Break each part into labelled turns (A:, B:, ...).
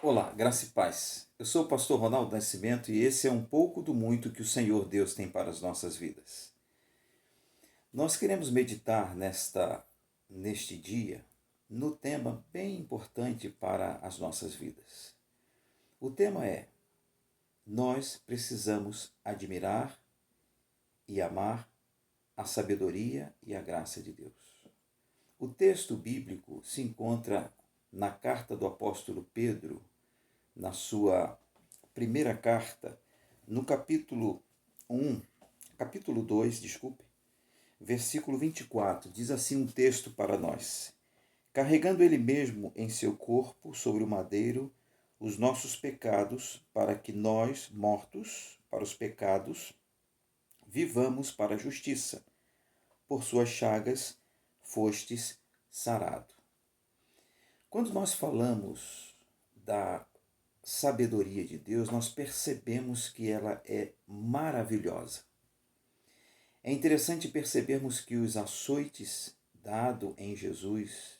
A: Olá, graça e paz. Eu sou o pastor Ronaldo Nascimento e esse é um pouco do muito que o Senhor Deus tem para as nossas vidas. Nós queremos meditar neste dia no tema bem importante para as nossas vidas. O tema é: nós precisamos admirar e amar a sabedoria e a graça de Deus. O texto bíblico se encontra na carta do apóstolo Pedro, na sua primeira carta, no capítulo 2, desculpe, versículo 24, diz assim um texto para nós: carregando ele mesmo em seu corpo sobre o madeiro os nossos pecados, para que nós, mortos para os pecados, vivamos para a justiça. Por suas chagas fostes sarado. Quando nós falamos da sabedoria de Deus, nós percebemos que ela é maravilhosa. É interessante percebermos que os açoites dados em Jesus,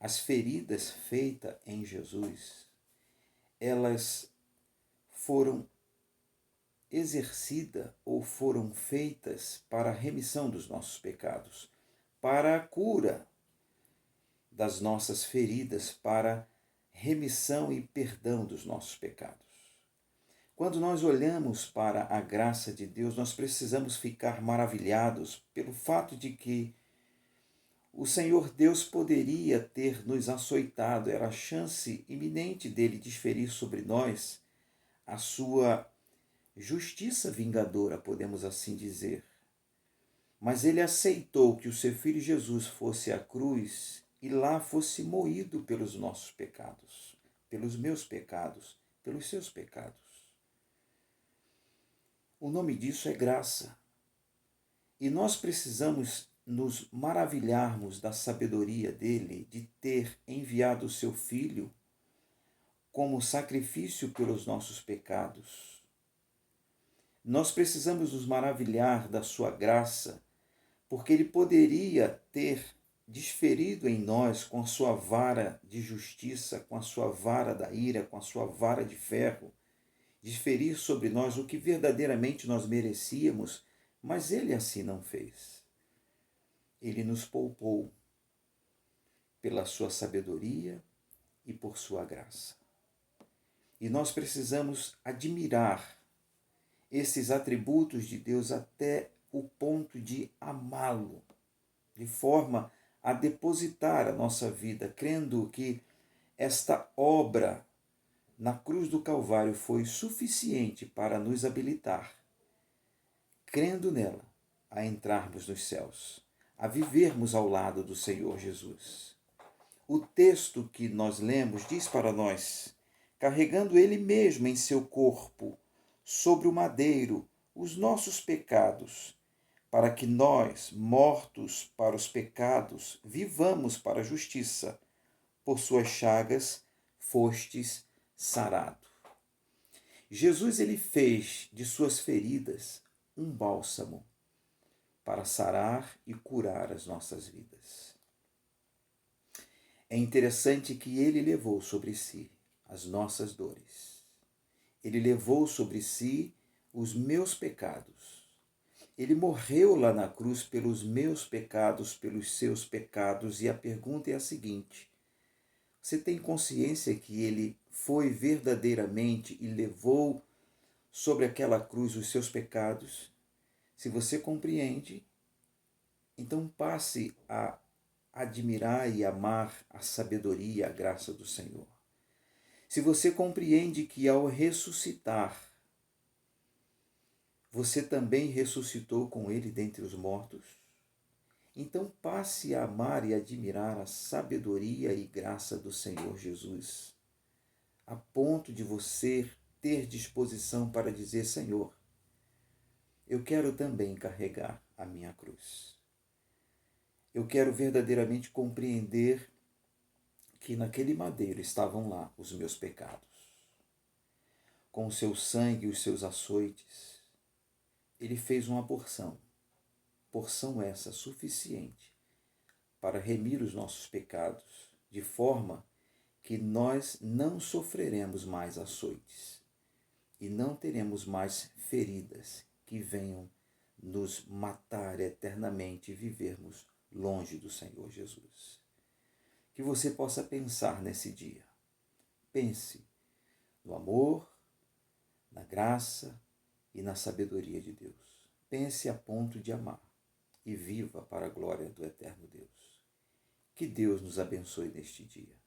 A: as feridas feitas em Jesus, elas foram exercidas ou foram feitas para a remissão dos nossos pecados, para a cura das nossas feridas, para remissão e perdão dos nossos pecados. Quando nós olhamos para a graça de Deus, nós precisamos ficar maravilhados pelo fato de que o Senhor Deus poderia ter nos açoitado, era a chance iminente dele desferir sobre nós a sua justiça vingadora, podemos assim dizer. Mas ele aceitou que o seu filho Jesus fosse à cruz e lá fosse moído pelos nossos pecados, pelos meus pecados, pelos seus pecados. O nome disso é graça. E nós precisamos nos maravilharmos da sabedoria dele de ter enviado o seu Filho como sacrifício pelos nossos pecados. Nós precisamos nos maravilhar da sua graça, porque ele poderia ter desferido em nós com a sua vara de justiça, com a sua vara da ira, com a sua vara de ferro, desferir sobre nós o que verdadeiramente nós merecíamos, mas ele assim não fez. Ele nos poupou pela sua sabedoria e por sua graça. E nós precisamos admirar esses atributos de Deus até o ponto de amá-lo, de forma a depositar a nossa vida, crendo que esta obra na cruz do Calvário foi suficiente para nos habilitar, crendo nela, a entrarmos nos céus, a vivermos ao lado do Senhor Jesus. O texto que nós lemos diz para nós: carregando ele mesmo em seu corpo, sobre o madeiro, os nossos pecados, para que nós, mortos para os pecados, vivamos para a justiça. Por suas chagas fostes sarado. Jesus ele fez de suas feridas um bálsamo para sarar e curar as nossas vidas. É interessante que ele levou sobre si as nossas dores. Ele levou sobre si os meus pecados. Ele morreu lá na cruz pelos meus pecados, pelos seus pecados. E a pergunta é a seguinte: você tem consciência que ele foi verdadeiramente e levou sobre aquela cruz os seus pecados? Se você compreende, então passe a admirar e amar a sabedoria e a graça do Senhor. Se você compreende que ao ressuscitar, você também ressuscitou com ele dentre os mortos, então passe a amar e admirar a sabedoria e graça do Senhor Jesus, a ponto de você ter disposição para dizer: Senhor, eu quero também carregar a minha cruz. Eu quero verdadeiramente compreender que naquele madeiro estavam lá os meus pecados. Com o seu sangue e os seus açoites, ele fez uma porção essa suficiente para remir os nossos pecados, de forma que nós não sofreremos mais açoites e não teremos mais feridas que venham nos matar eternamente e vivermos longe do Senhor Jesus. Que você possa pensar nesse dia. Pense no amor, na graça e na sabedoria de Deus. Pense a ponto de amar e viva para a glória do eterno Deus. Que Deus nos abençoe neste dia.